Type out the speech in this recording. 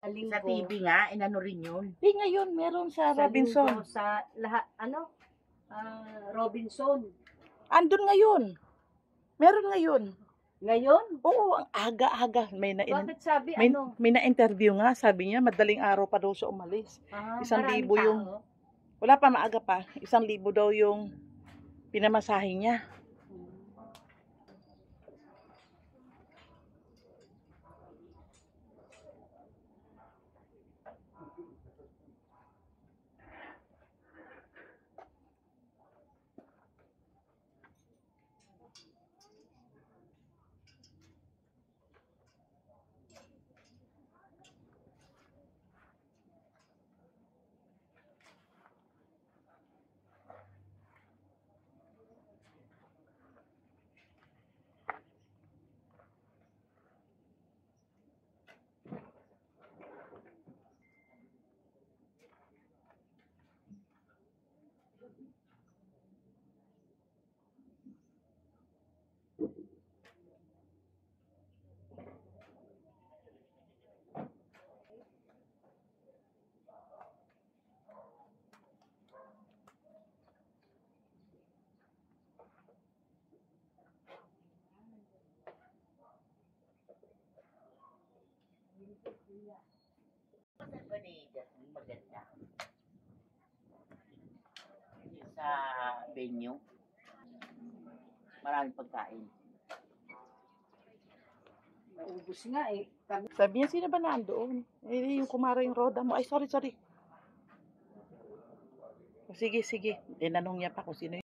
Sa TV nga, inano rin yun. Ngayon, meron sa Robinson. Sa lahat, Robinson. Andun ngayon. Meron ngayon. Ngayon? Oo, ang aga-aga. Bakit sabi may na-interview nga. Sabi niya, madaling araw pa daw siya umalis. 1,000 yung... Wala pa, maaga pa. 1,000 daw yung pinamasahe niya. Maganda. Sa venue, maraming pagkain. Naubos nga eh. Sabi niya, sino ba nandoon? Yung kumara yung roda mo. Ay, sorry. Sige. Tinanong niya pa kung sino